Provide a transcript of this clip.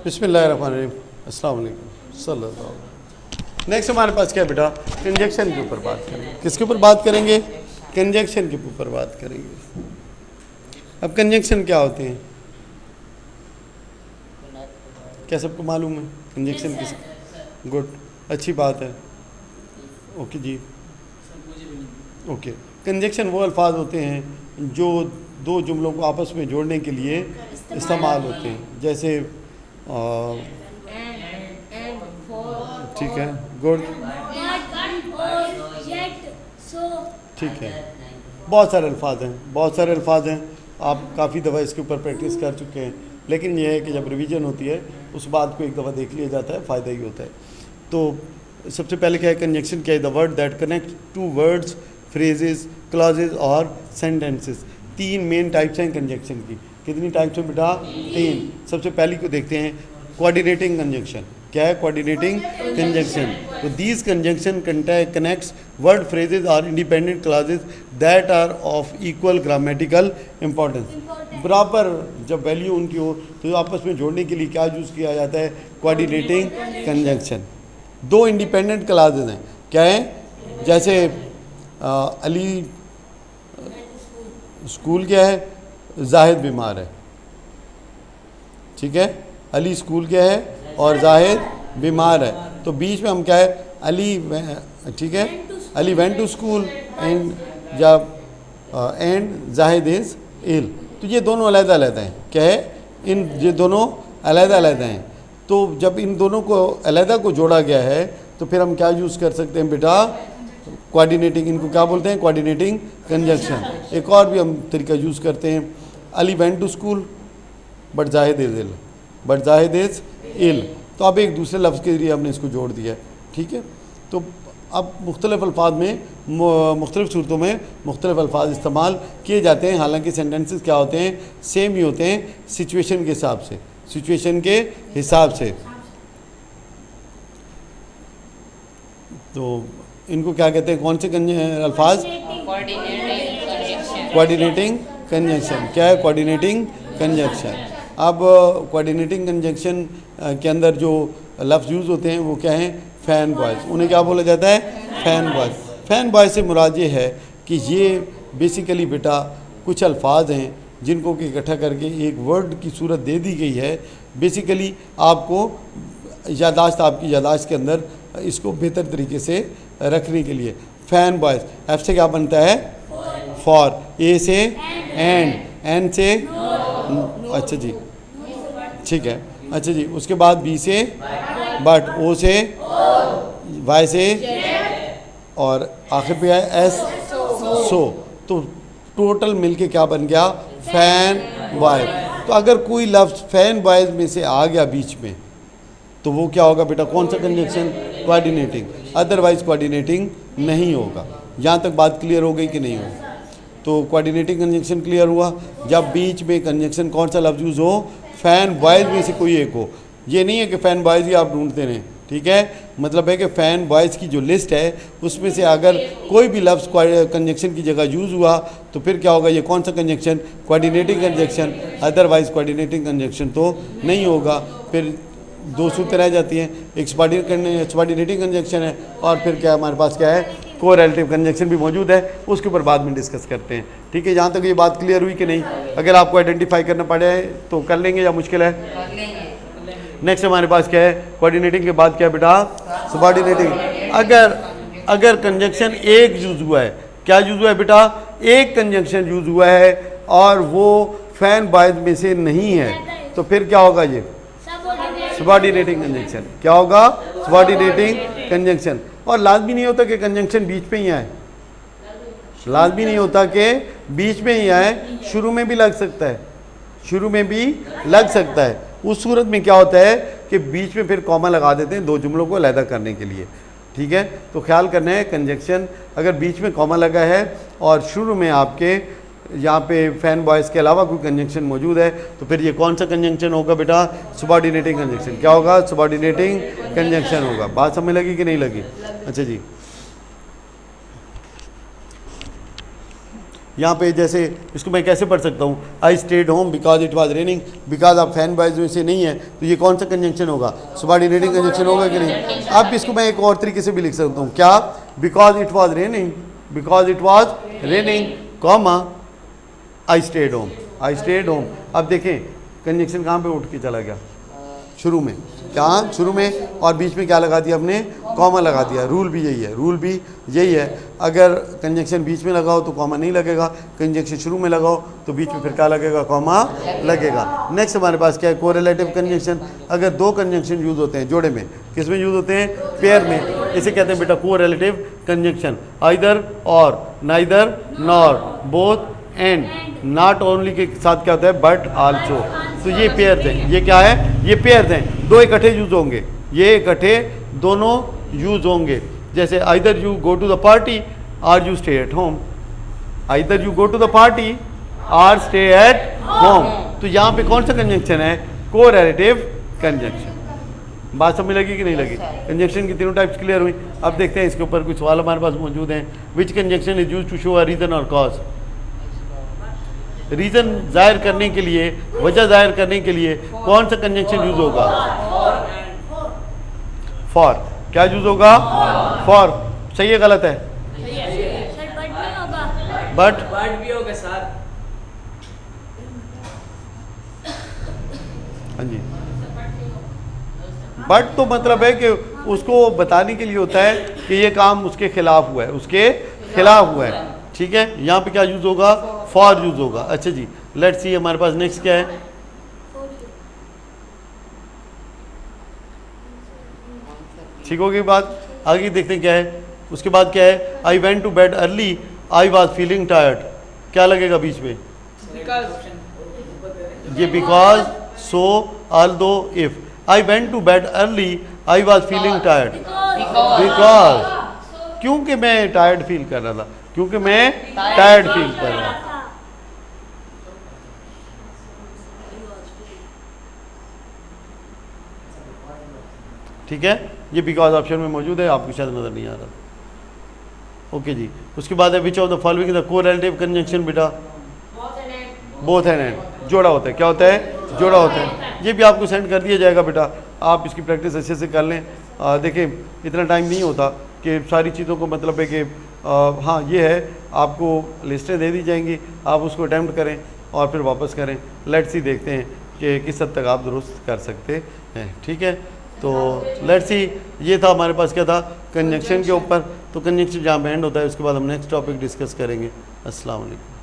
बिस्मिल्लाहिर्रहमानिर्रहीम, अस्सलाम वालेकुम सल्लल्लाहु अलैहि। नेक्स्ट हमारे पास क्या है बेटा, कंजक्शन के ऊपर बात करेंगे। किसके ऊपर बात करेंगे? कंजक्शन के ऊपर बात करेंगे। अब कंजक्शन क्या होते हैं, क्या सबको मालूम है कंजक्शन किस? गुड, अच्छी बात है। ओके जी, ओके। कंजक्शन वो अल्फाज होते हैं जो दो जुमलों को आपस में जोड़ने के लिए इस्तेमाल होते हैं, जैसे ठीक है, गुड, ठीक है। बहुत सारे अल्फाज हैं, बहुत सारे अल्फाज हैं। आप काफ़ी दफ़ा इसके ऊपर प्रैक्टिस कर चुके हैं, लेकिन यह है कि जब रिवीजन होती है उस बात को एक दफ़ा देख लिया जाता है, फ़ायदा ही होता है। तो सबसे पहले क्या है, कंजक्शन क्या है? The word that connect two words, phrases, clauses और सेंटेंसेस। तीन मेन टाइप्स हैं कंजक्शन की। कितनी टाइप्स हैं बेटा? तीन। सबसे पहली को देखते हैं, कोऑर्डिनेटिंग कंजक्शन। क्या है कोऑर्डिनेटिंग कंजक्शन? तो these conjunction connects word, phrases और independent clauses that are of equal grammatical importance. बराबर जब वैल्यू उनकी हो तो आपस में जोड़ने के लिए क्या यूज़ किया जाता है? Coordinating conjunction. दो इंडिपेंडेंट क्लॉजेज हैं, क्या है? जैसे अली स्कूल क्या है? जाहिद बीमार है, ठीक है। अली स्कूल क्या है और जाहिद बीमार है, तो बीच में हम क्या है? अली, ठीक है, Ali went to school and जब एंड जाहिद इज़ इल। तो ये दोनों अलग अलग हैं, क्या है? ये दोनों अलग अलग हैं। तो जब इन दोनों को अलग को जोड़ा गया है तो फिर हम क्या यूज़ कर सकते हैं बेटा? कोऑर्डिनेटिंग। इनको क्या बोलते हैं? Coordinating conjunction. एक और भी हम तरीका यूज़ करते हैं, Ali went to school but Zahid is ill, but Zahid is ill. तो अब एक दूसरे लफ्ज़ के जरिए हमने इसको जोड़ दिया, ठीक है। तो अब मुख्तलिफ़ अल्फाज में मुख्तलिफ़ सूरतों में मुख्तलिफ़ अल्फाज इस्तेमाल किए जाते हैं। हालांकि सेंटेंसेस क्या होते हैं? सेम ही होते हैं, सिचुएशन के हिसाब से, सिचुएशन के हिसाब से। तो इनको क्या कहते हैं? कौन से अल्फाज? Coordinating conjunction. क्या है कोऑर्डिनेटिंग कंजक्शन? अब कोऑर्डिनेटिंग कंजक्शन के अंदर जो लफ्ज़ यूज़ होते हैं वो क्या हैं? Fan boys. उन्हें क्या बोला जाता है? Fan boys. फ़ैन बॉयज़ से मुराद ये है कि ये बेसिकली बेटा कुछ अल्फाज हैं जिनको कि इकट्ठा करके एक वर्ड की सूरत दे दी गई है। बेसिकली आपको यादाश्त, आपकी यादाश्त के अंदर इसको बेहतर तरीके से रखने के लिए। फ़ैन बॉयज़, एफ से क्या बनता है? फॉर, ए से एंड, एन से अच्छा जी, ठीक है, अच्छा जी। उसके बाद बी से बट, ओ से, वाई से, और आखिर पे है एस, सो। तो टोटल मिलके क्या बन गया? Fan boys. तो अगर कोई लफ्ज़ फ़ैन बॉयज़ में से आ गया बीच में तो वो क्या होगा बेटा? कौन सा कंजक्शन? कोऑर्डिनेटिंग। अदरवाइज कोऑर्डिनेटिंग नहीं होगा। यहाँ तक बात क्लियर हो गई कि नहीं होगी? तो कोऑर्डिनेटिंग कंजक्शन क्लियर हुआ जब बीच में कंजक्शन कौन सा लफ्ज़ यूज़ हो? फ़ैन बॉयज़ में से कोई एक हो। ये नहीं है कि फ़ैन बॉयज़ ही आप ढूंढते रहें, ठीक है। मतलब है कि फ़ैन बॉयज़ की जो लिस्ट है उसमें से अगर कोई भी लफ्ज़ कंजक्शन की जगह यूज़ हुआ तो फिर क्या होगा? ये कौन सा conjunction? Coordinating conjunction. Otherwise coordinating conjunction तो नहीं होगा। फिर दो सूरतें रह जाती हैं, एक सबऑर्डिनेटिंग कंजक्शन है और फिर क्या हमारे पास क्या है? कोरिलेटिव कंजक्शन भी मौजूद है, उसके ऊपर बाद में डिस्कस करते हैं, ठीक है। यहाँ तक ये बात क्लियर हुई कि नहीं? अगर आपको आइडेंटिफाई करना पड़े तो कर लेंगे या मुश्किल है? नेक्स्ट हमारे पास क्या है? कोऑर्डिनेटिंग के बाद क्या है बेटा? सबऑर्डिनेटिंग। अगर कंजक्शन एक यूज़ हुआ है, क्या यूज़ हुआ है बेटा? एक कंजक्शन यूज़ हुआ है और वो फ़ैन बॉयज़ में से नहीं है तो फिर क्या होगा? ये सबऑर्डिनेटिंग कंजक्शन। क्या होगा? Subordinating conjunction. और लाजमी नहीं होता कि कंजक्शन बीच में ही आए, लाजमी नहीं होता कि बीच में ही आए, शुरू में भी लग सकता है, शुरू में भी लग सकता है। उस सूरत में क्या होता है कि बीच में फिर कॉमा लगा देते हैं दो जुमलों को अलग करने के लिए, ठीक है। तो ख्याल करना है कंजक्शन अगर बीच में कॉमा लगा है और शुरू में आपके यहाँ पे फ़ैन बॉयज़ के अलावा कोई कंजक्शन मौजूद है तो फिर ये कौन सा कंजक्शन होगा बेटा? Subordinating conjunction. क्या होगा? सबऑर्डिनेटिंग कंजक्शन होगा। बात समझ लगी कि नहीं लगी? अच्छा जी। यहाँ पे जैसे इसको मैं कैसे पढ़ सकता हूँ, I stayed home because it was raining, because आप फैन बॉयज में से नहीं है तो ये कौन सा कंजंक्शन होगा, सबऑर्डिनेटिंग कंजंक्शन होगा कि नहीं। अब इसको मैं एक और तरीके से भी लिख सकता हूँ, क्या, because it was raining, because it was raining comma I stayed home, I stayed home. अब देखें कंजंक्शन कहाँ पे उठ के चला गया, शुरू में, कहाँ शुरू में, और बीच में क्या लगा दिया हमने, कॉमा लगा दिया। रूल भी यही है, रूल भी यही है, अगर कंजंक्शन बीच में लगाओ तो कॉमा नहीं लगेगा, कंजंक्शन शुरू में लगाओ तो बीच में फिर क्या लगेगा, कॉमा लगेगा। नेक्स्ट हमारे पास क्या है, कोरिलेटिव कंजंक्शन। अगर दो कंजंक्शन यूज़ होते हैं जोड़े में, किस में यूज़ होते हैं, पेयर में, इसे कहते हैं बेटा कोरिलेटिव कंजंक्शन। आइदर और, neither nor, both and, not only के साथ क्या होता है, बट आल्सो। तो ये पेयर्स हैं, ये क्या है, ये पेयर्स हैं, दो इकट्ठे यूज होंगे, ये इकट्ठे दोनों यूज होंगे। जैसे either you go to the party or you stay at home, either you go to the party or stay at home. तो यहाँ पे कौन सा कंजंक्शन है, कोरिलेटिव कंजंक्शन। बात समझ लगी कि नहीं लगी, कंजंक्शन की तीनों टाइप्स क्लियर हुई। अब देखते हैं इसके ऊपर कुछ सवाल हमारे पास मौजूद हैं। Which conjunction is use to show a reason और कॉज, रीजन जाहिर करने के लिए, वजह जाहिर करने के लिए कौन सा कंजंक्शन यूज होगा, फॉर। क्या यूज होगा, फॉर। सही है गलत है, बट भी होगा सर। हाँ जी, बट तो मतलब है कि उसको बताने के लिए होता है कि ये काम उसके खिलाफ हुआ है, उसके खिलाफ हुआ है, ठीक है। यहाँ पे क्या यूज होगा, फॉर यूज होगा। अच्छा जी, लेट्स सी हमारे पास नेक्स्ट क्या है, ठीक होगी बात, आगे देखते हैं क्या है। उसके बाद क्या है, I went to bed early I was feeling tired, क्या लगेगा बीच में, ये because, so, although, if. I went to bed early I was feeling tired, because, क्योंकि मैं टायर्ड फील कर रहा था, क्योंकि मैं टायर्ड फील कर रहा था। ठीक है, ये बिकॉज ऑप्शन में मौजूद है, आपको शायद नजर नहीं आ रहा। ओके जी, उसके बाद है which of the following the correlative conjunction, बेटा बोथ एंड एंड, जोड़ा होता है, क्या होता है, जोड़ा होता है। ये भी आपको सेंड कर दिया जाएगा बेटा, आप इसकी प्रैक्टिस अच्छे से कर लें। देखिए इतना टाइम नहीं होता कि सारी चीज़ों को, मतलब है कि हाँ ये है, आपको लिस्टें दे दी जाएंगी, आप उसको अटैम्प्ट करें और फिर वापस करें। लेट्स सी देखते हैं कि किस हद तक आप दुरुस्त कर सकते हैं, ठीक है। तो लेट्स सी, ये था हमारे पास क्या था, कंजंक्शन के ऊपर। तो कंजंक्शन जहाँ बैंड होता है उसके बाद हम नेक्स्ट टॉपिक डिस्कस करेंगे। अस्सलाम वालेकुम।